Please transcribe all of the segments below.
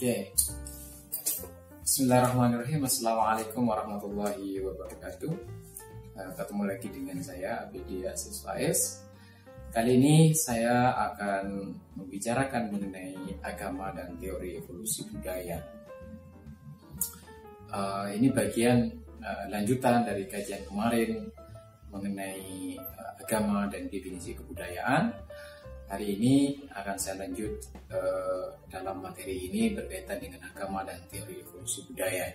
Oke, Bismillahirrahmanirrahim. Assalamualaikum warahmatullahi wabarakatuh. Ketemu lagi dengan saya Abdi Aziz Faiz. Kali ini saya akan membicarakan mengenai agama dan teori evolusi budaya. Ini bagian lanjutan dari kajian kemarin mengenai agama dan definisi kebudayaan. Hari ini akan saya lanjut dalam materi ini berkaitan dengan agama dan teori evolusi budaya.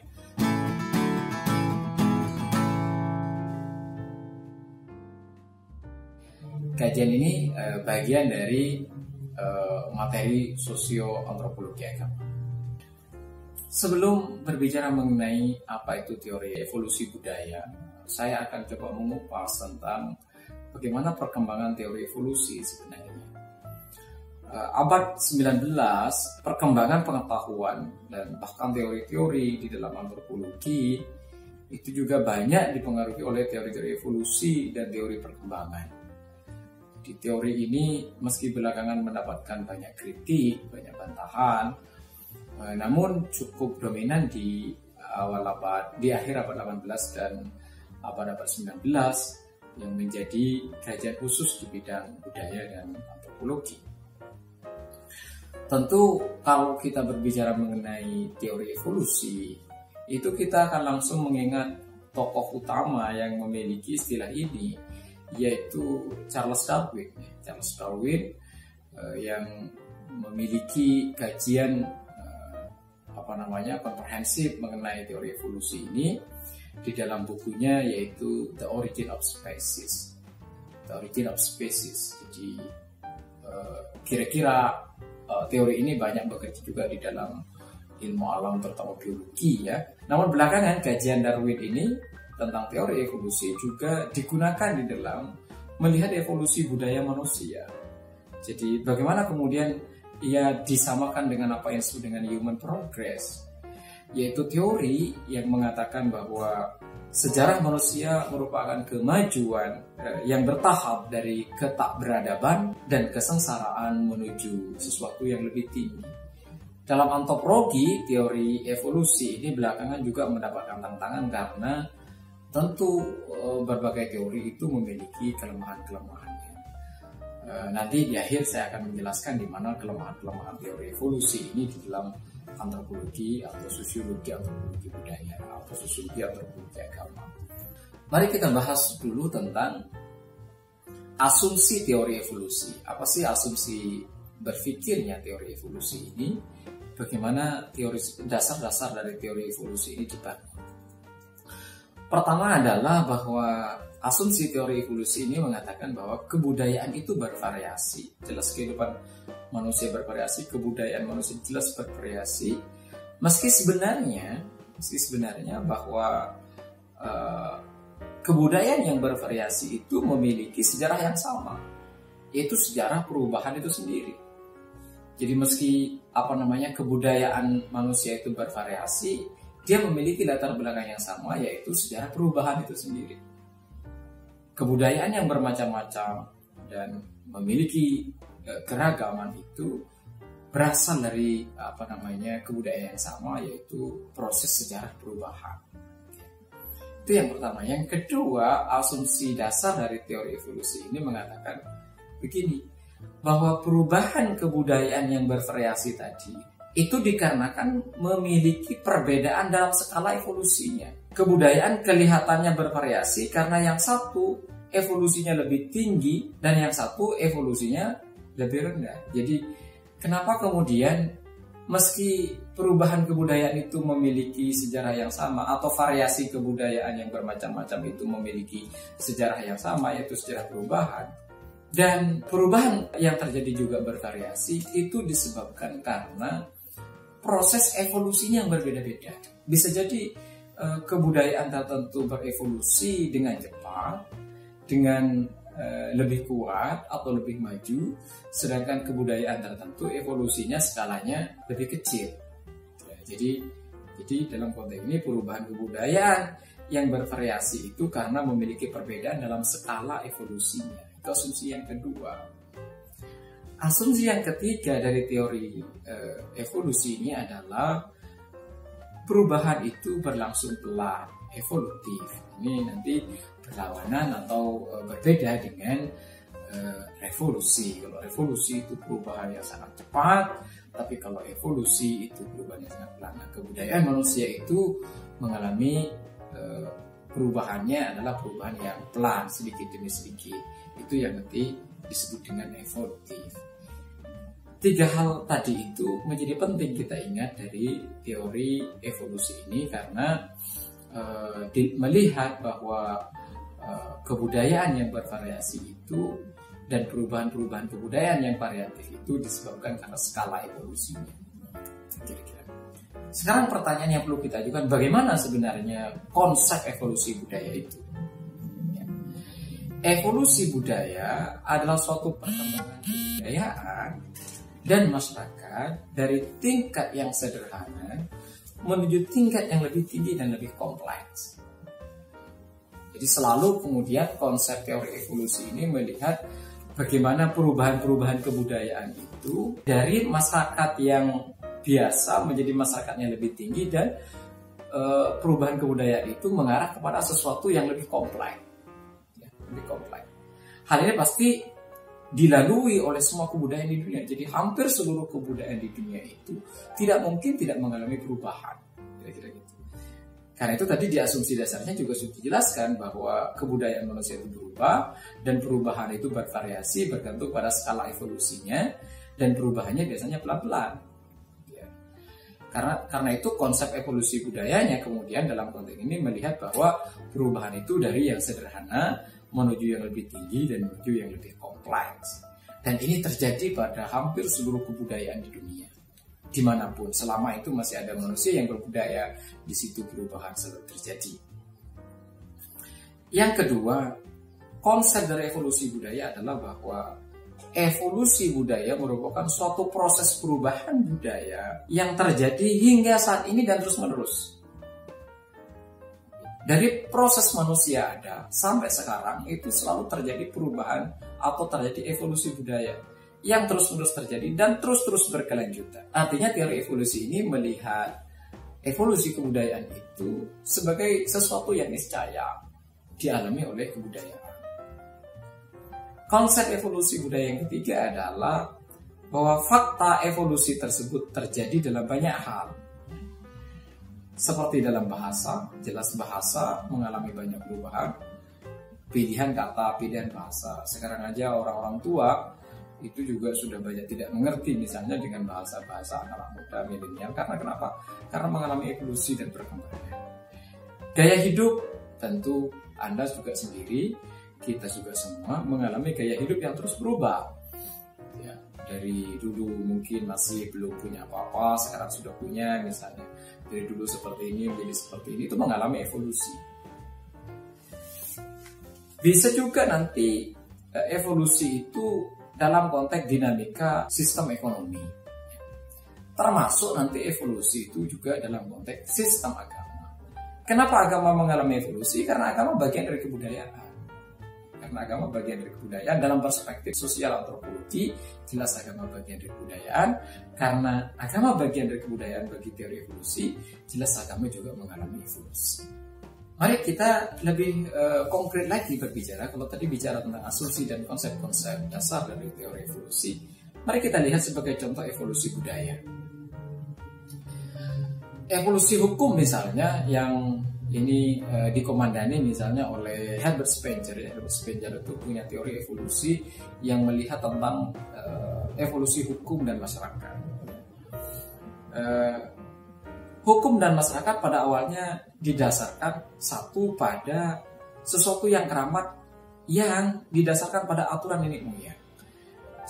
Kajian ini bagian dari materi sosio-antropologi agama. Sebelum berbicara mengenai apa itu teori evolusi budaya, saya akan coba mengupas tentang bagaimana perkembangan teori evolusi sebenarnya. Abad 19, perkembangan pengetahuan dan bahkan teori-teori di dalam antropologi itu juga banyak dipengaruhi oleh teori-teori evolusi dan teori perkembangan. Di teori ini meski belakangan mendapatkan banyak kritik, banyak bantahan, namun cukup dominan di akhir abad 18 dan abad 19 yang menjadi kajian khusus di bidang budaya dan antropologi. Tentu kalau kita berbicara mengenai teori evolusi, itu kita akan langsung mengingat tokoh utama yang memiliki istilah ini, yaitu Charles Darwin. Charles Darwin yang memiliki kajian komprehensif mengenai teori evolusi ini di dalam bukunya, yaitu The Origin of Species. The Origin of Species. Jadi kira-kira teori ini banyak bekerja juga di dalam ilmu alam, terutama biologi ya. Namun belakangan kajian Darwin ini tentang teori evolusi juga digunakan di dalam melihat evolusi budaya manusia. Jadi bagaimana kemudian ia disamakan dengan apa yang disebut dengan human progress, yaitu teori yang mengatakan bahwa sejarah manusia merupakan kemajuan yang bertahap dari ketakberadaban dan kesengsaraan menuju sesuatu yang lebih tinggi. Dalam antropologi, teori evolusi ini belakangan juga mendapatkan tantangan karena tentu berbagai teori itu memiliki kelemahan-kelemahannya. Nanti di akhir saya akan menjelaskan di mana kelemahan-kelemahan teori evolusi ini di dalam antropologi atau sosiologi antropologi budaya atau sosiologi antropologi agama. Mari kita bahas dulu tentang asumsi teori evolusi. Apa sih asumsi berpikirnya teori evolusi ini? Bagaimana teori dasar-dasar dari teori evolusi ini dibangun? Pertama adalah bahwa asumsi teori evolusi ini mengatakan bahwa kebudayaan itu bervariasi. Jelas kehidupan manusia bervariasi, kebudayaan manusia jelas bervariasi. Meski sebenarnya bahwa kebudayaan yang bervariasi itu memiliki sejarah yang sama, yaitu sejarah perubahan itu sendiri. Jadi meski kebudayaan manusia itu bervariasi, dia memiliki latar belakang yang sama, yaitu sejarah perubahan itu sendiri. Kebudayaan yang bermacam-macam dan memiliki keragaman itu berasal dari kebudayaan yang sama, yaitu proses sejarah perubahan. Itu yang pertama. Yang kedua, asumsi dasar dari teori evolusi ini mengatakan begini, bahwa perubahan kebudayaan yang bervariasi tadi itu dikarenakan memiliki perbedaan dalam skala evolusinya. Kebudayaan kelihatannya bervariasi karena yang satu evolusinya lebih tinggi dan yang satu evolusinya lebih rendah. Jadi kenapa kemudian meski perubahan kebudayaan itu memiliki sejarah yang sama, atau variasi kebudayaan yang bermacam-macam itu memiliki sejarah yang sama, yaitu sejarah perubahan, dan perubahan yang terjadi juga bervariasi, itu disebabkan karena proses evolusinya yang berbeda-beda. Bisa jadi kebudayaan tertentu berevolusi dengan cepat, dengan lebih kuat atau lebih maju, sedangkan kebudayaan tertentu evolusinya skalanya lebih kecil. Jadi dalam konteks ini perubahan kebudayaan yang bervariasi itu karena memiliki perbedaan dalam skala evolusinya. Itu asumsi yang kedua. Asumsi yang ketiga dari teori evolusi ini adalah perubahan itu berlangsung pelan, evolutif. Ini nanti berlawanan atau berbeda dengan revolusi. Kalau revolusi itu perubahan yang sangat cepat, tapi kalau evolusi itu perubahan yang sangat pelan. Nah, kebudayaan manusia itu mengalami perubahannya adalah perubahan yang pelan, sedikit demi sedikit. Itu yang nanti disebut dengan evolutif. 3 hal tadi itu menjadi penting kita ingat dari teori evolusi ini, karena melihat bahwa kebudayaan yang bervariasi itu dan perubahan-perubahan kebudayaan yang variatif itu disebabkan karena skala evolusinya. Kira-kira. Sekarang pertanyaan yang perlu kita ajukan, bagaimana sebenarnya konsep evolusi budaya itu? Evolusi budaya adalah suatu perkembangan kebudayaan dan masyarakat dari tingkat yang sederhana menuju tingkat yang lebih tinggi dan lebih kompleks. Jadi selalu kemudian konsep teori evolusi ini melihat bagaimana perubahan-perubahan kebudayaan itu dari masyarakat yang biasa menjadi masyarakat yang lebih tinggi, dan perubahan kebudayaan itu mengarah kepada sesuatu yang lebih kompleks. Lebih kompleks. Hal ini pasti dilalui oleh semua kebudayaan di dunia. Jadi hampir seluruh kebudayaan di dunia itu tidak mungkin tidak mengalami perubahan. Kira-kira gitu. Karena itu tadi di asumsi dasarnya juga sudah dijelaskan bahwa kebudayaan manusia itu berubah, dan perubahan itu bervariasi bergantung pada skala evolusinya, dan perubahannya biasanya pelan-pelan. Ya. Karena itu konsep evolusi budayanya kemudian dalam konteks ini melihat bahwa perubahan itu dari yang sederhana menuju yang lebih tinggi dan menuju yang lebih kompleks. Dan ini terjadi pada hampir seluruh kebudayaan di dunia. Dimanapun, selama itu masih ada manusia yang berbudaya, di situ perubahan selalu terjadi. Yang kedua, konsep dari evolusi budaya adalah bahwa evolusi budaya merupakan suatu proses perubahan budaya yang terjadi hingga saat ini dan terus-menerus. Dari proses manusia ada sampai sekarang itu selalu terjadi perubahan atau terjadi evolusi budaya yang terus-menerus terjadi dan terus-terus berkelanjutan. Artinya teori evolusi ini melihat evolusi kebudayaan itu sebagai sesuatu yang niscaya dialami oleh kebudayaan. Konsep evolusi budaya yang ketiga adalah bahwa fakta evolusi tersebut terjadi dalam banyak hal. Seperti dalam bahasa, jelas bahasa mengalami banyak perubahan. Pilihan kata, pilihan bahasa. Sekarang aja orang-orang tua itu juga sudah banyak tidak mengerti misalnya dengan bahasa-bahasa anak muda, milenial. Karena kenapa? Karena mengalami evolusi dan perkembangan. Gaya hidup, tentu Anda juga sendiri, kita juga semua mengalami gaya hidup yang terus berubah. Ya, dari dulu mungkin masih belum punya apa-apa, sekarang sudah punya misalnya. Dari dulu seperti ini menjadi seperti ini, itu mengalami evolusi. Bisa juga nanti evolusi itu dalam konteks dinamika sistem ekonomi. Termasuk nanti evolusi itu juga dalam konteks sistem agama. Kenapa agama mengalami evolusi? Karena agama bagian dari kebudayaan. Karena agama bagian dari kebudayaan dalam perspektif sosial antropologi, jelas agama bagian dari kebudayaan. Karena agama bagian dari kebudayaan bagi teori evolusi, jelas agama juga mengalami evolusi. Mari kita lebih konkret lagi berbicara. Kalau tadi bicara tentang asumsi dan konsep-konsep dasar dari teori evolusi, mari kita lihat sebagai contoh evolusi budaya. Evolusi hukum misalnya yang ini dikomandani misalnya oleh Herbert Spencer. Herbert Spencer itu punya teori evolusi yang melihat tentang evolusi hukum dan masyarakat. Hukum dan masyarakat pada awalnya didasarkan satu pada sesuatu yang keramat yang didasarkan pada aturan nenek moyang.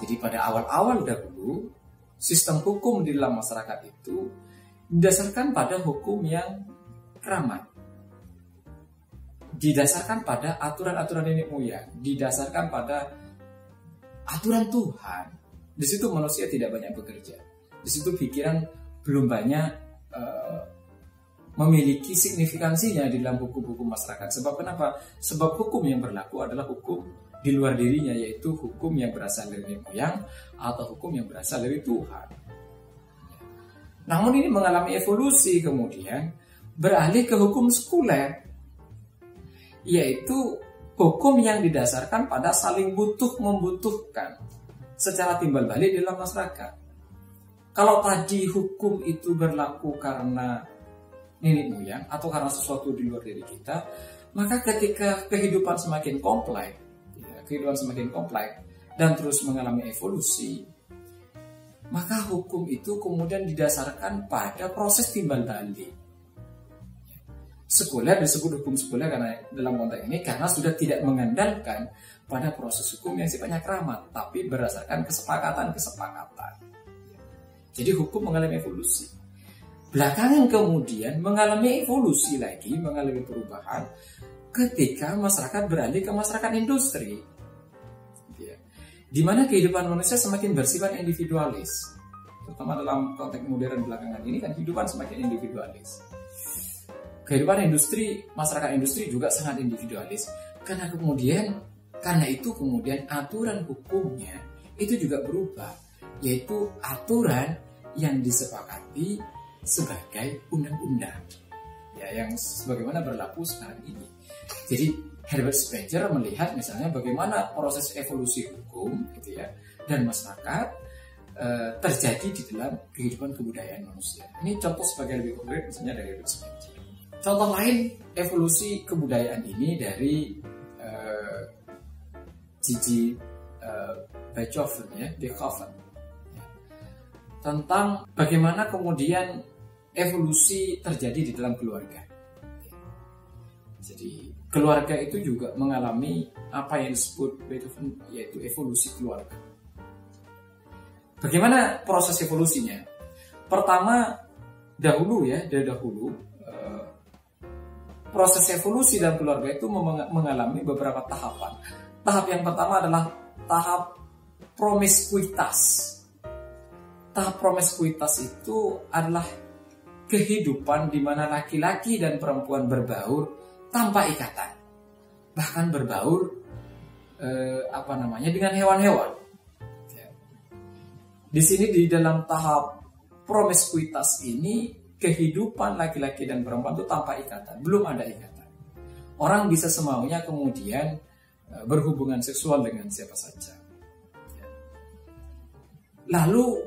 Jadi pada awal-awal dahulu sistem hukum di dalam masyarakat itu didasarkan pada hukum yang keramat, didasarkan pada aturan-aturan nenek moyang, didasarkan pada aturan Tuhan. Di situ manusia tidak banyak bekerja. Di situ pikiran belum banyak memiliki signifikansinya di dalam hukum-hukum masyarakat. Sebab kenapa? Sebab hukum yang berlaku adalah hukum di luar dirinya, yaitu hukum yang berasal dari nenek moyang atau hukum yang berasal dari Tuhan. Namun ini mengalami evolusi kemudian beralih ke hukum sekuler, yaitu hukum yang didasarkan pada saling butuh-membutuhkan secara timbal balik dalam masyarakat. Kalau tadi hukum itu berlaku karena nenek moyang atau karena sesuatu di luar diri kita, maka ketika kehidupan semakin kompleks, dan terus mengalami evolusi, maka hukum itu kemudian didasarkan pada proses timbal balik. Sekuler disebut hukum sekuler karena dalam konteks ini karena sudah tidak mengandalkan pada proses hukum yang sifatnya keramat, tapi berdasarkan kesepakatan. Jadi hukum mengalami evolusi. Belakangan kemudian mengalami evolusi lagi, mengalami perubahan ketika masyarakat beralih ke masyarakat industri, di mana kehidupan manusia semakin bersifat individualis. Terutama dalam konteks modern belakangan ini kan kehidupan semakin individualis. Kehidupan industri, masyarakat industri juga sangat individualis. Karena itu kemudian aturan hukumnya itu juga berubah, yaitu aturan yang disepakati sebagai undang-undang, ya, yang sebagaimana berlaku sekarang ini. Jadi Herbert Spencer melihat misalnya bagaimana proses evolusi hukum, gitu ya, dan masyarakat terjadi di dalam kehidupan kebudayaan manusia. Ini contoh sebagai lebih konkret misalnya dari Herbert Spencer. Contoh lain evolusi kebudayaan ini dari Gigi Beethoven, ya, Beethoven, ya, tentang bagaimana kemudian evolusi terjadi di dalam keluarga. Jadi keluarga itu juga mengalami apa yang disebut Beethoven, yaitu evolusi keluarga. Bagaimana proses evolusinya? Pertama, dahulu proses evolusi dalam keluarga itu mengalami beberapa tahapan. Tahap yang pertama adalah tahap promiskuitas. Tahap promiskuitas itu adalah kehidupan di mana laki-laki dan perempuan berbaur tanpa ikatan, bahkan berbaur dengan hewan-hewan. Di sini di dalam tahap promiskuitas ini kehidupan laki-laki dan perempuan itu tanpa ikatan, belum ada ikatan. Orang bisa semaunya kemudian berhubungan seksual dengan siapa saja. Lalu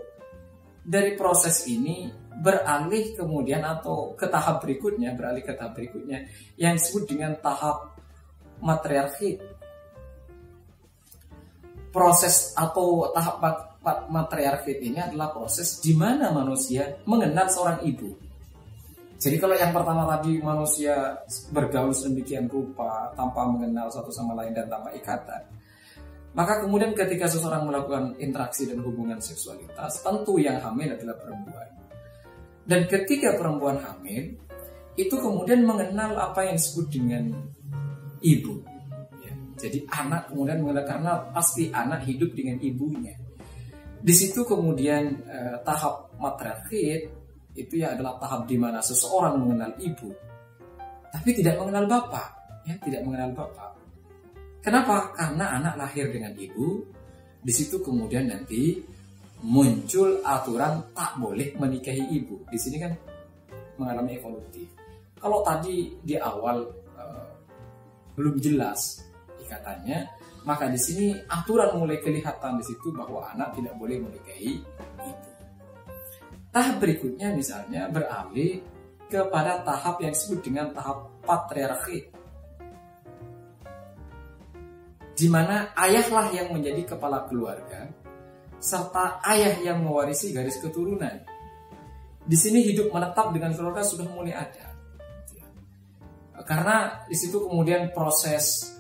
dari proses ini beralih kemudian atau ke tahap berikutnya yang disebut dengan tahap matriarki. Proses atau tahap matriarki ini adalah proses di mana manusia mengenal seorang ibu. Jadi kalau yang pertama tadi manusia bergaul sedemikian rupa tanpa mengenal satu sama lain dan tanpa ikatan, maka kemudian ketika seseorang melakukan interaksi dan hubungan seksualitas, tentu yang hamil adalah perempuan. Dan ketika perempuan hamil, itu kemudian mengenal apa yang disebut dengan ibu. Ya, jadi anak kemudian mengenal, karena pasti anak hidup dengan ibunya. Di situ kemudian tahap matriarki itu ya adalah tahap di mana seseorang mengenal ibu, tapi tidak mengenal bapak. Ya, tidak mengenal bapak. Kenapa? Karena anak lahir dengan ibu. Di situ kemudian nanti muncul aturan tak boleh menikahi ibu. Di sini kan mengalami evolusi. Kalau tadi di awal belum jelas ikatannya, maka di sini aturan mulai kelihatan di situ bahwa anak tidak boleh menikahi ibu. Tahap berikutnya misalnya beralih kepada tahap yang disebut dengan tahap patriarki, di mana ayahlah yang menjadi kepala keluarga, serta ayah yang mewarisi garis keturunan. Di sini hidup menetap dengan keluarga sudah mulai ada. Karena di situ kemudian proses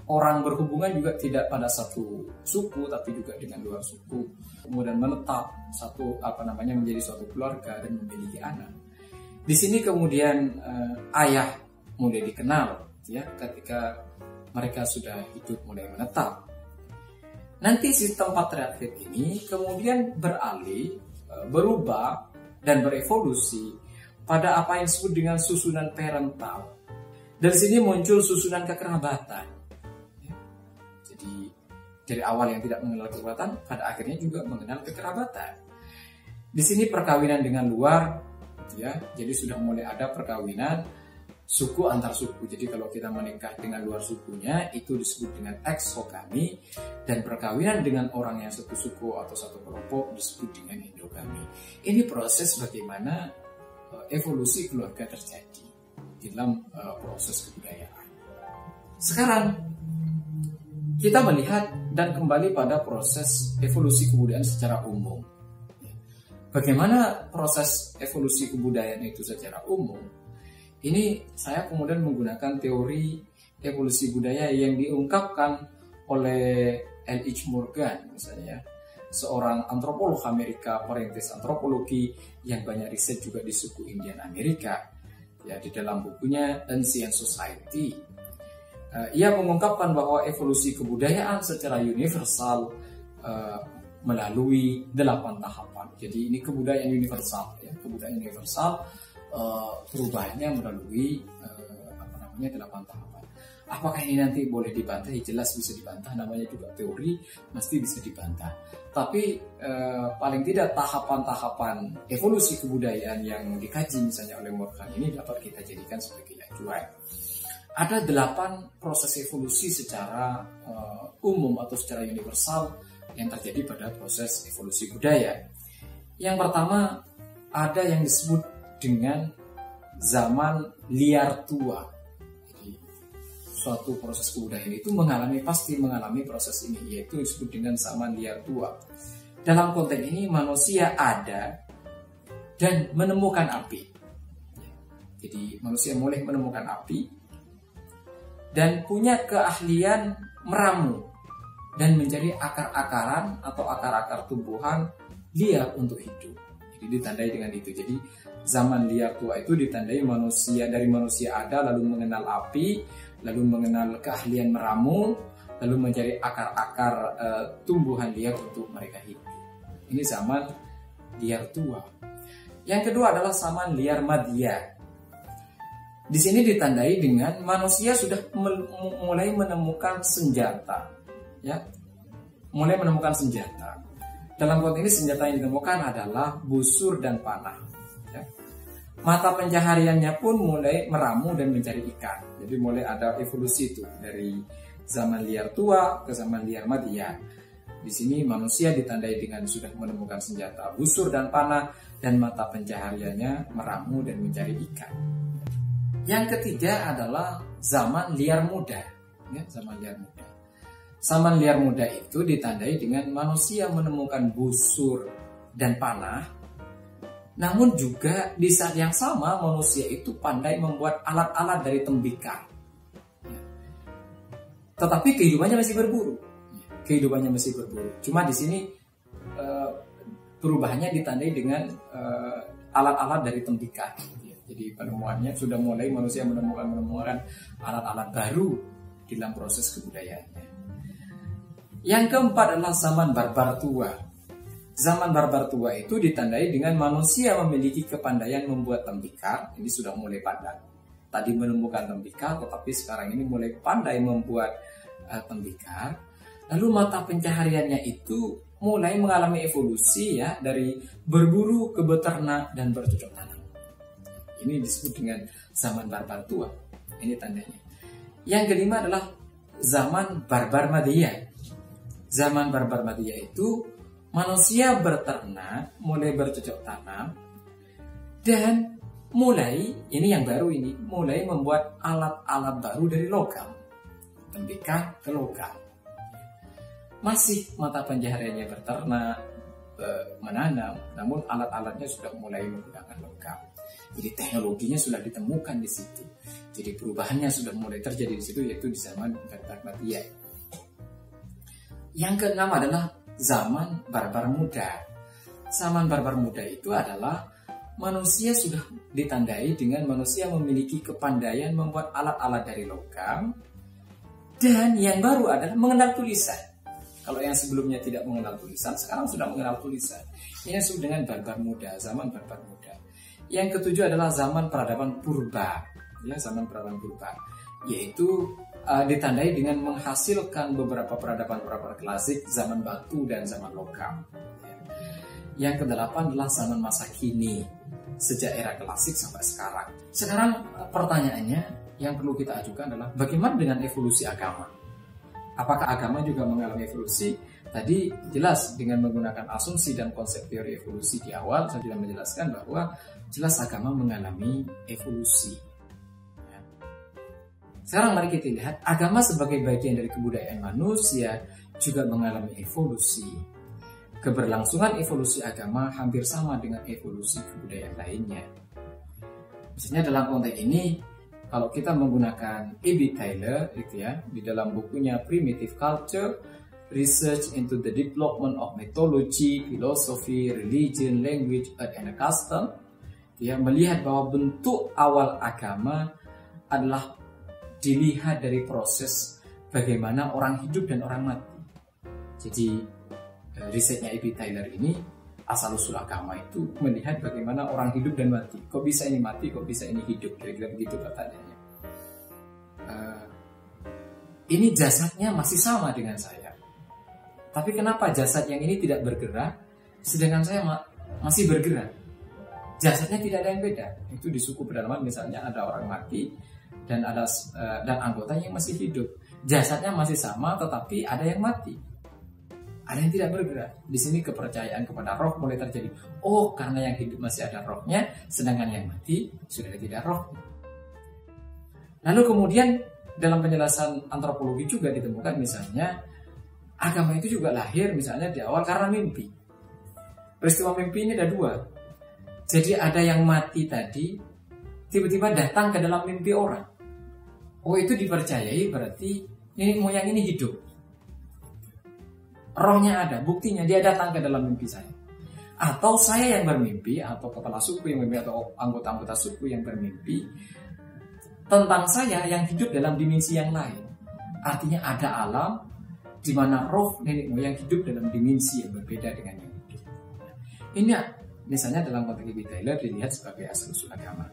orang berhubungan juga tidak pada satu suku, tapi juga dengan luar suku. Kemudian menetap menjadi suatu keluarga dan memiliki anak. Di sini kemudian ayah mulai dikenal, ya, ketika mereka sudah hidup mulai menetap. Nanti sistem patriarki ini kemudian berubah dan berevolusi pada apa yang disebut dengan susunan parental. Dari sini muncul susunan kekerabatan. Jadi dari awal yang tidak mengenal kekuatan, pada akhirnya juga mengenal kekerabatan. Di sini perkawinan dengan luar, ya, jadi sudah mulai ada perkawinan suku antar suku. Jadi kalau kita menikah dengan luar sukunya, itu disebut dengan eksogami, dan perkawinan dengan orang yang satu suku atau satu kelompok disebut dengan endogami. Ini proses bagaimana evolusi keluarga terjadi dalam proses kebudayaan. Sekarang kita melihat dan kembali pada proses evolusi kebudayaan secara umum. Bagaimana proses evolusi kebudayaan itu secara umum? Ini saya kemudian menggunakan teori evolusi budaya yang diungkapkan oleh L.H. Morgan, misalnya, seorang antropolog Amerika, perintis antropologi yang banyak riset juga di suku Indian Amerika. Ya, di dalam bukunya Ancient Society, ia mengungkapkan bahwa evolusi kebudayaan secara universal melalui 8 tahapan. Jadi ini kebudayaan universal, ya, kebudayaan universal perubahannya melalui 8 tahapan. Apakah ini nanti boleh dibantah? Jelas bisa dibantah, namanya juga teori, mesti bisa dibantah. Tapi paling tidak tahapan-tahapan evolusi kebudayaan yang dikaji misalnya oleh Morgan ini dapat kita jadikan sebagai acuan. Ada 8 proses evolusi secara umum atau secara universal yang terjadi pada proses evolusi budaya. Yang pertama, ada yang disebut dengan zaman liar tua. Jadi, suatu proses kebudayaan itu pasti mengalami proses ini, yaitu disebut dengan zaman liar tua. Dalam konteks ini manusia ada dan menemukan api. Jadi manusia mulai menemukan api dan punya keahlian meramu dan mencari akar-akaran atau akar-akar tumbuhan liar untuk hidup. Jadi ditandai dengan itu. Jadi zaman liar tua itu ditandai dari manusia ada lalu mengenal api, lalu mengenal keahlian meramu, lalu mencari akar-akar tumbuhan liar untuk mereka hidup. Ini zaman liar tua. Yang kedua adalah zaman liar madya. Di sini ditandai dengan manusia sudah mulai menemukan senjata, ya, mulai menemukan senjata. Dalam konteks ini senjata yang ditemukan adalah busur dan panah. Ya. Mata pencahariannya pun mulai meramu dan mencari ikan. Jadi mulai ada evolusi itu dari zaman liar tua ke zaman liar madya. Di sini manusia ditandai dengan sudah menemukan senjata busur dan panah, dan mata pencahariannya meramu dan mencari ikan. Yang ketiga adalah zaman liar muda, ya, zaman liar muda. Zaman liar muda itu ditandai dengan manusia menemukan busur dan panah, namun juga di saat yang sama manusia itu pandai membuat alat-alat dari tembikar. Ya. Tetapi kehidupannya masih berburu. Kehidupannya masih berburu. Cuma di sini perubahannya ditandai dengan alat-alat dari tembikar. Jadi penemuannya sudah mulai manusia menemukan alat-alat baru dalam proses kebudayaannya. Yang keempat adalah zaman barbar tua. Zaman barbar tua itu ditandai dengan manusia memiliki kepandaian membuat tembikar. Ini sudah mulai pandai. Tadi menemukan tembikar, tetapi sekarang ini mulai pandai membuat tembikar. Lalu mata pencahariannya itu mulai mengalami evolusi, ya, dari berburu ke beternak dan bercocok tanam. Ini disebut dengan zaman barbar tua. Ini tandanya. Yang kelima adalah zaman barbar madya. Zaman barbar madya itu manusia berternak, mulai bercocok tanam, dan mulai, ini yang baru ini, mulai membuat alat-alat baru dari logam. Tembikar ke logam. Masih mata pencahariannya berternak, menanam, namun alat-alatnya sudah mulai menggunakan logam. Jadi teknologinya sudah ditemukan di situ. Jadi perubahannya sudah mulai terjadi di situ, yaitu di zaman barbar madya. Yang keenam adalah zaman barbar muda. Zaman barbar muda itu adalah manusia sudah ditandai dengan manusia memiliki kepandaian membuat alat-alat dari logam, dan yang baru adalah mengenal tulisan. Kalau yang sebelumnya tidak mengenal tulisan, sekarang sudah mengenal tulisan. Ini disebut dengan barbar muda, zaman barbar muda. Yang ketujuh adalah zaman peradaban purba, ya, zaman peradaban purba, yaitu ditandai dengan menghasilkan beberapa peradaban-peradaban klasik zaman batu dan zaman logam. Yang kedelapan adalah zaman masa kini, sejak era klasik sampai sekarang. Sekarang pertanyaannya yang perlu kita ajukan adalah bagaimana dengan evolusi agama? Apakah agama juga mengalami evolusi? Tadi jelas dengan menggunakan asumsi dan konsep teori evolusi di awal, saya sudah menjelaskan bahwa jelas agama mengalami evolusi. Sekarang mari kita lihat agama sebagai bagian dari kebudayaan manusia juga mengalami evolusi. Keberlangsungan evolusi agama hampir sama dengan evolusi kebudayaan lainnya. Misalnya dalam konteks ini, kalau kita menggunakan E.B. Taylor, itu ya, di dalam bukunya Primitive Culture, Research into the Development of Mythology, Philosophy, Religion, Language, Art, and Custom, dia melihat bahwa bentuk awal agama adalah dilihat dari proses bagaimana orang hidup dan orang mati. Jadi risetnya E.B. Taylor ini asal-usul agama itu melihat bagaimana orang hidup dan mati. Kok bisa ini mati, kok bisa ini hidup, kira-kira begitu pertanyaannya. Ini jasadnya masih sama dengan saya. Tapi kenapa jasad yang ini tidak bergerak, sedangkan saya masih bergerak? Jasadnya tidak ada yang beda. Itu di suku pedalaman misalnya ada orang mati dan anggotanya yang masih hidup. Jasadnya masih sama, tetapi ada yang mati. Ada yang tidak bergerak. Di sini kepercayaan kepada roh mulai terjadi. Oh, karena yang hidup masih ada rohnya, sedangkan yang mati sudah tidak roh. Lalu kemudian dalam penjelasan antropologi juga ditemukan misalnya agama itu juga lahir misalnya di awal karena mimpi. Peristiwa mimpi ini ada dua. Jadi ada yang mati tadi tiba-tiba datang ke dalam mimpi orang. Oh, itu dipercayai berarti nenek moyang ini hidup. Rohnya ada, buktinya dia datang ke dalam mimpi saya. Atau saya yang bermimpi, atau kepala suku yang bermimpi, atau anggota-anggota suku yang bermimpi tentang saya yang hidup dalam dimensi yang lain. Artinya ada alam di mana roh nenek moyang hidup dalam dimensi yang berbeda dengan yang hidup. Ini misalnya dalam konteks E.B. Taylor dilihat sebagai asal-usul agama.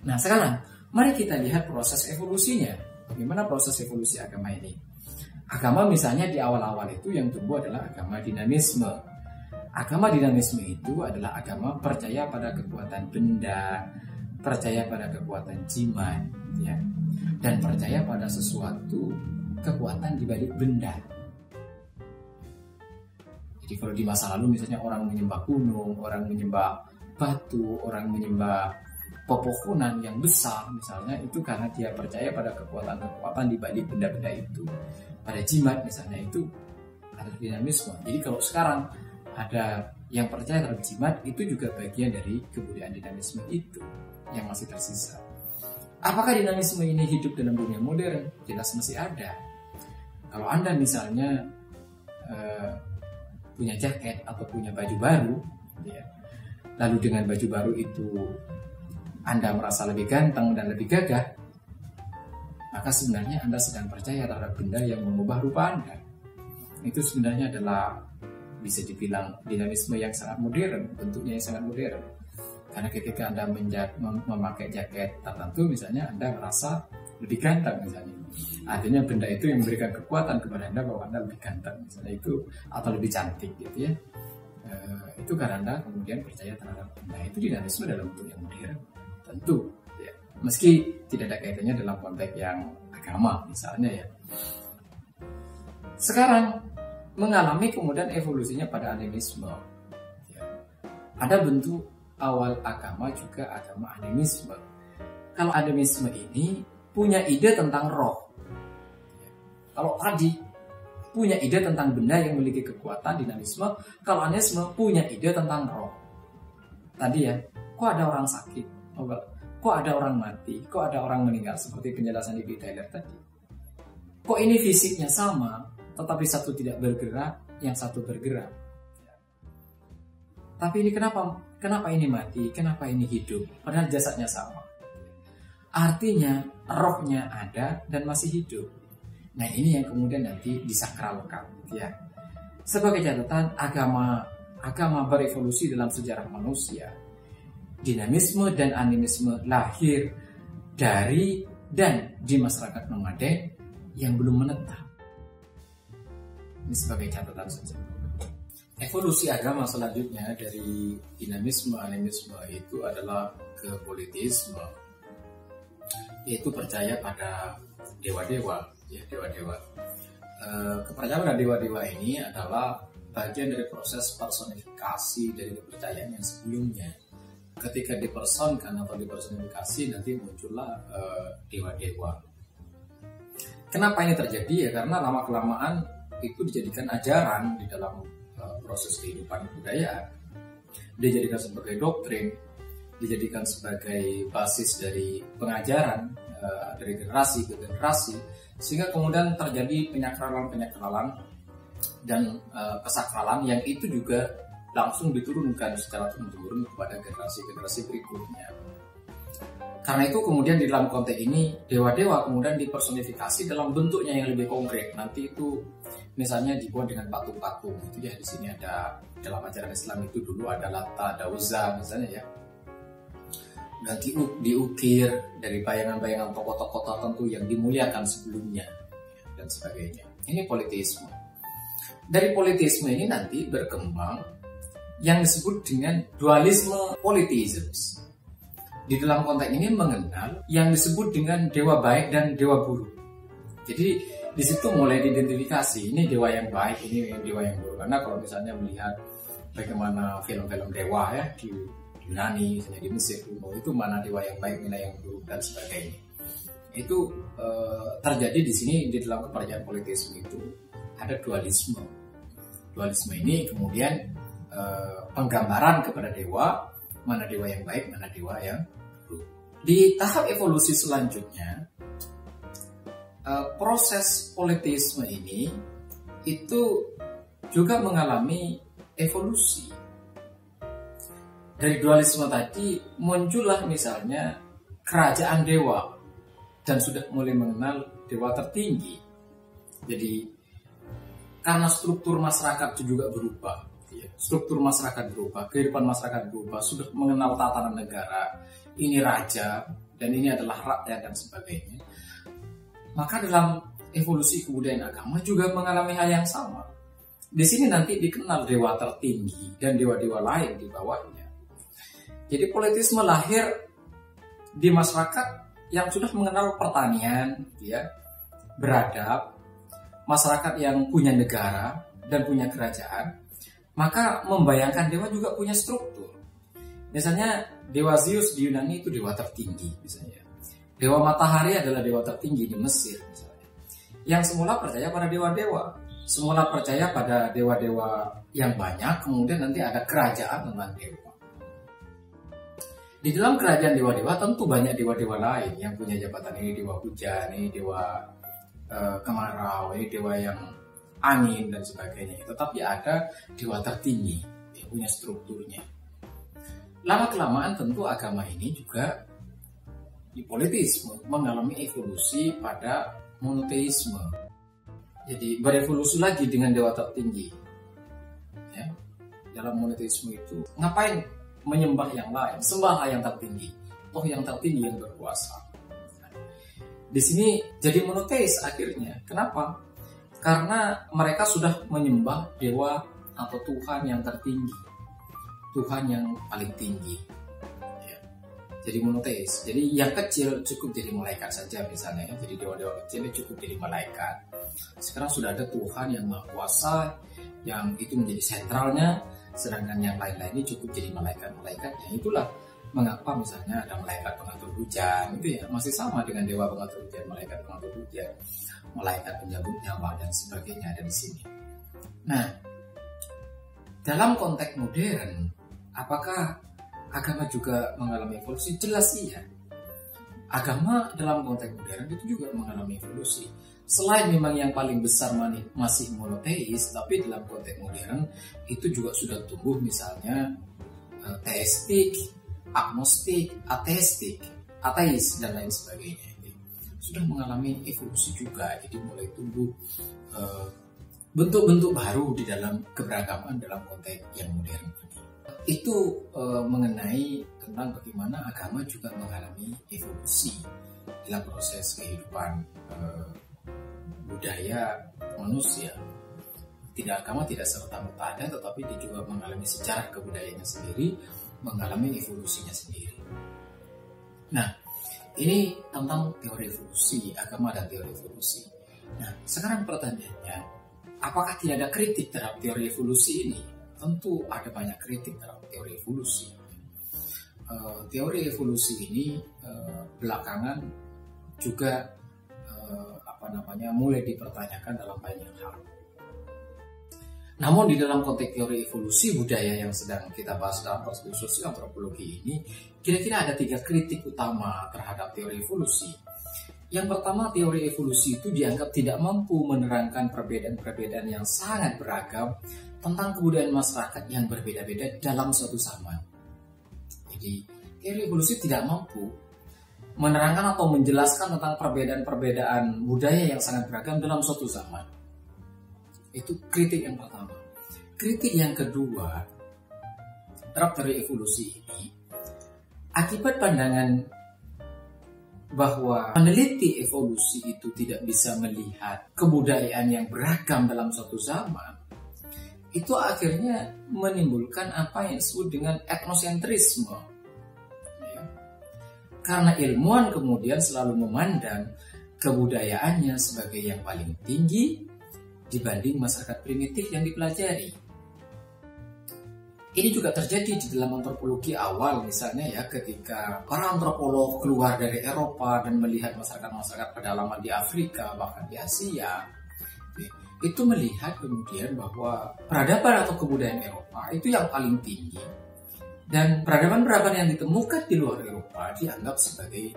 Nah sekarang mari kita lihat proses evolusinya. Bagaimana proses evolusi agama ini? Agama misalnya di awal-awal itu yang tumbuh adalah agama dinamisme. Agama dinamisme itu adalah agama percaya pada kekuatan benda, percaya pada kekuatan jimat, ya, dan percaya pada sesuatu kekuatan di balik benda. Jadi kalau di masa lalu misalnya orang menyembah gunung, orang menyembah batu, orang menyembah pepohonan yang besar misalnya, itu karena dia percaya pada kekuatan-kekuatan di balik benda-benda itu. Pada jimat misalnya itu ada dinamisme. Jadi kalau sekarang ada yang percaya terhadap jimat, itu juga bagian dari kebudayaan dinamisme itu yang masih tersisa. Apakah dinamisme ini hidup dalam dunia modern? Jelas masih ada. Kalau Anda misalnya punya jaket atau punya baju baru, ya, lalu dengan baju baru itu Anda merasa lebih ganteng dan lebih gagah, maka sebenarnya Anda sedang percaya terhadap benda yang mengubah rupa Anda. Itu sebenarnya adalah bisa dibilang dinamisme yang sangat modern, bentuknya yang sangat modern. Karena ketika Anda memakai jaket tertentu misalnya, Anda merasa lebih ganteng misalnya. Artinya benda itu yang memberikan kekuatan kepada Anda bahwa Anda lebih ganteng misalnya itu, atau lebih cantik gitu ya. Itu karena Anda kemudian percaya terhadap benda itu. Dinamisme dalam bentuk yang modern tentu. Meski tidak ada kaitannya dalam konteks yang agama misalnya ya. Sekarang mengalami kemudian evolusinya pada animisme. Ya. Ada bentuk awal agama juga agama animisme. Kalau animisme ini punya ide tentang roh. Ya. Kalau tadi punya ide tentang benda yang memiliki kekuatan dinamisme, kalau animisme punya ide tentang roh. Tadi ya, kok ada orang sakit? Kok ada orang mati? Kok ada orang meninggal? Seperti penjelasan E.B. Taylor tadi. Kok ini fisiknya sama, tetapi satu tidak bergerak, yang satu bergerak? Tapi ini kenapa ini mati? Kenapa ini hidup? Padahal jasadnya sama. Artinya rohnya ada dan masih hidup. Nah ini yang kemudian nanti disakralkan, ya. Sebagai catatan, agama berevolusi dalam sejarah manusia. Dinamisme dan animisme lahir dari dan di masyarakat nomaden yang belum menetap. Ini sebagai catatan saja. Evolusi agama selanjutnya dari dinamisme animisme itu adalah ke politisme, yaitu percaya pada dewa-dewa, ya dewa-dewa. Kepercayaan pada dewa-dewa ini adalah bagian dari proses personifikasi dari kepercayaan yang sebelumnya. Ketika dipersonkan atau dipersonifikasi, nanti muncullah dewa-dewa. Kenapa ini terjadi? Ya karena lama-kelamaan itu dijadikan ajaran di dalam proses kehidupan kebudayaan. Dijadikan sebagai doktrin, dijadikan sebagai basis dari pengajaran dari generasi ke generasi, sehingga kemudian terjadi penyakralan dan kesakralan yang itu juga langsung diturunkan secara turun-temurun kepada generasi-generasi berikutnya. Karena itu kemudian di dalam konteks ini dewa-dewa kemudian dipersonifikasi dalam bentuknya yang lebih konkret. Nanti itu misalnya dibuat dengan patung-patung gitu ya. Di sini ada dalam ajaran Islam itu dulu ada Lata, ada Uzza misalnya ya. Dan diukir dari bayangan-bayangan tokoh-tokoh tertentu yang dimuliakan sebelumnya dan sebagainya. Ini politisme. Dari politisme ini nanti berkembang yang disebut dengan dualisme politisms. Di dalam konteks ini mengenal yang disebut dengan dewa baik dan dewa buruk. Jadi di situ mulai diidentifikasi ini dewa yang baik, ini dewa yang buruk. Karena kalau misalnya melihat bagaimana film-film dewa ya di Yunani, misalnya di Mesir kuno, itu mana dewa yang baik, mana yang buruk dan sebagainya. Itu terjadi di sini di dalam kepercayaan politisme itu ada dualisme. Dualisme ini kemudian penggambaran kepada dewa, mana dewa yang baik, mana dewa yang buruk. Di tahap evolusi selanjutnya, proses politisme ini itu juga mengalami evolusi. Dari dualisme tadi muncullah misalnya kerajaan dewa dan sudah mulai mengenal dewa tertinggi. Jadi karena struktur masyarakat itu juga berubah. Struktur masyarakat berubah, kehidupan masyarakat berubah, sudah mengenal tatanan negara, ini raja, dan ini adalah rakyat dan sebagainya. Maka dalam evolusi kebudayaan agama juga mengalami hal yang sama. Di sini nanti dikenal dewa tertinggi dan dewa-dewa lain di bawahnya. Jadi politisme lahir di masyarakat yang sudah mengenal pertanian, ya, beradab, masyarakat yang punya negara dan punya kerajaan. Maka membayangkan dewa juga punya struktur. Misalnya dewa Zeus di Yunani itu dewa tertinggi misalnya. Dewa matahari adalah dewa tertinggi di Mesir misalnya. Yang semula percaya pada dewa-dewa. Semula percaya pada dewa-dewa yang banyak, kemudian nanti ada kerajaan tentang dewa. Di dalam kerajaan dewa-dewa tentu banyak dewa-dewa lain yang punya jabatan. Ini dewa hujan, ini dewa kemarau, ini dewa yang angin dan sebagainya. Tetapi ada dewa tertinggi yang punya strukturnya. Lama-kelamaan tentu agama ini juga di politisme mengalami evolusi pada monoteisme. Jadi berevolusi lagi dengan dewa tertinggi. Ya. Dalam monoteisme itu ngapain menyembah yang lain? Sembahlah yang tertinggi. Toh yang tertinggi yang berkuasa. Di sini jadi monoteis akhirnya. Kenapa? Karena mereka sudah menyembah dewa atau Tuhan yang tertinggi, Tuhan yang paling tinggi. Ya. Jadi monoteis. Jadi yang kecil cukup jadi malaikat saja misalnya. Jadi dewa-dewa kecil cukup jadi malaikat. Sekarang sudah ada Tuhan yang maha kuasa, yang itu menjadi sentralnya, sedangkan yang lain-lainnya cukup jadi malaikat-malaikatnya. Itulah mengapa misalnya ada malaikat pengatur hujan, itu ya masih sama dengan dewa pengatur hujan, malaikat pengatur hujan, malaikat penyambut nyawa dan sebagainya ada di sini. Nah, dalam konteks modern, apakah agama juga mengalami evolusi? Jelas iya. Agama dalam konteks modern itu juga mengalami evolusi. Selain memang yang paling besar masih monoteis, tapi dalam konteks modern itu juga sudah tumbuh misalnya teistik, agnostik, ateis dan lain sebagainya. Sudah mengalami evolusi juga, jadi mulai tumbuh bentuk-bentuk baru di dalam keberagaman dalam konteks yang modern ini. Itu mengenai tentang bagaimana agama juga mengalami evolusi dalam proses kehidupan budaya manusia. Tidak, agama tidak serta-merta ada, tetapi dia juga mengalami sejarah kebudayaannya sendiri, mengalami evolusinya sendiri. Nah, ini tentang teori evolusi, agama dan teori evolusi. Nah, sekarang pertanyaannya, apakah tidak ada kritik terhadap teori evolusi ini? Tentu ada banyak kritik terhadap teori evolusi. Teori evolusi ini belakangan juga mulai dipertanyakan dalam banyak hal. Namun di dalam konteks teori evolusi budaya yang sedang kita bahas dalam perspektif sosial antropologi ini, kira-kira ada 3 kritik utama terhadap teori evolusi. Yang pertama, teori evolusi itu dianggap tidak mampu menerangkan perbedaan-perbedaan yang sangat beragam tentang kebudayaan masyarakat yang berbeda-beda dalam suatu zaman. Jadi, teori evolusi tidak mampu menerangkan atau menjelaskan tentang perbedaan-perbedaan budaya yang sangat beragam dalam suatu zaman. Itu kritik yang pertama. Kritik yang kedua terhadap teori evolusi ini, akibat pandangan bahwa peneliti evolusi itu tidak bisa melihat kebudayaan yang beragam dalam suatu zaman, itu akhirnya menimbulkan apa yang disebut dengan etnosentrisme. Ya. Karena ilmuwan kemudian selalu memandang kebudayaannya sebagai yang paling tinggi dibanding masyarakat primitif yang dipelajari. Ini juga terjadi di dalam antropologi awal, misalnya ya, ketika para antropolog keluar dari Eropa dan melihat masyarakat-masyarakat pedalaman di Afrika, bahkan di Asia, itu melihat kemudian bahwa peradaban atau kebudayaan Eropa itu yang paling tinggi, dan peradaban-peradaban yang ditemukan di luar Eropa dianggap sebagai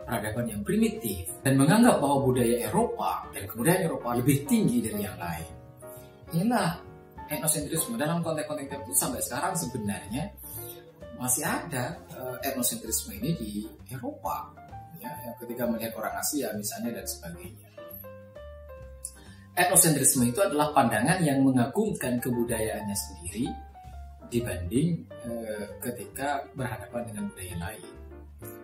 peradaban yang primitif, dan menganggap bahwa budaya Eropa dan kebudayaan Eropa lebih tinggi dari yang lain. Inilah etnosentrisme. Dalam konteks-konteks tertentu sampai sekarang sebenarnya masih ada etnosentrisme ini di Eropa, ya, ketika melihat orang Asia misalnya dan sebagainya. Etnosentrisme itu adalah pandangan yang mengagungkan kebudayaannya sendiri dibanding ketika berhadapan dengan budaya lain.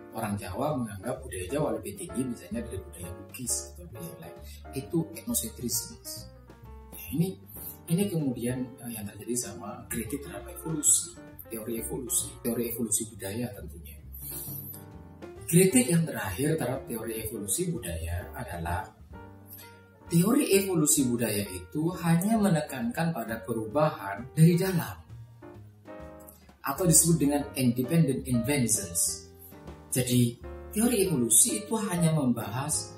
Orang Jawa menganggap budaya Jawa lebih tinggi misalnya dari budaya Bugis atau budaya lain. Itu etnosentrisme. Ya, ini kemudian yang terjadi sama kritik terhadap evolusi, teori evolusi budaya tentunya. Kritik yang terakhir terhadap teori evolusi budaya adalah teori evolusi budaya itu hanya menekankan pada perubahan dari dalam, atau disebut dengan independent inventions. Jadi, teori evolusi itu hanya membahas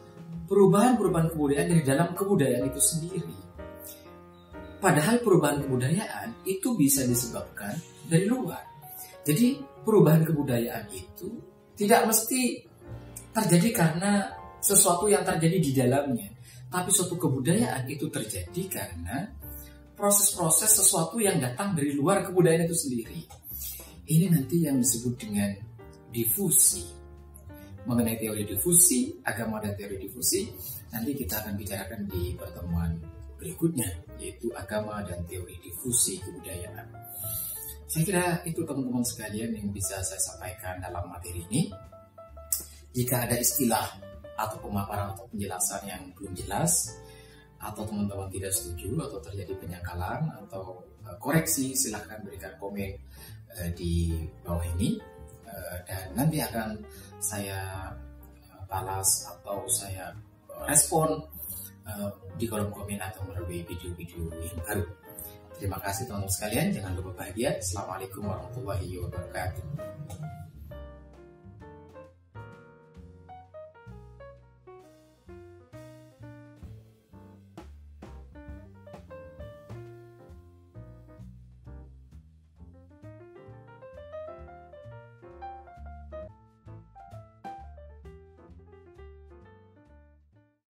perubahan-perubahan kebudayaan dari dalam kebudayaan itu sendiri. Padahal perubahan kebudayaan itu bisa disebabkan dari luar. Jadi, perubahan kebudayaan itu tidak mesti terjadi karena sesuatu yang terjadi di dalamnya. Tapi suatu kebudayaan itu terjadi karena proses-proses sesuatu yang datang dari luar kebudayaan itu sendiri. Ini nanti yang disebut dengan difusi. Mengenai teori difusi, agama dan teori difusi, nanti kita akan bicarakan di pertemuan berikutnya, yaitu agama dan teori difusi kebudayaan. Saya kira itu teman-teman sekalian yang bisa saya sampaikan dalam materi ini. Jika ada istilah atau pemaparan atau penjelasan yang belum jelas, atau teman-teman tidak setuju atau terjadi penyangkalan atau koreksi, silahkan berikan komen di bawah ini. Dan nanti akan saya balas atau saya respon di kolom komen atau melalui video-video yang baru. Terima kasih teman-teman sekalian, jangan lupa bahagia. Assalamualaikum warahmatullahi wabarakatuh.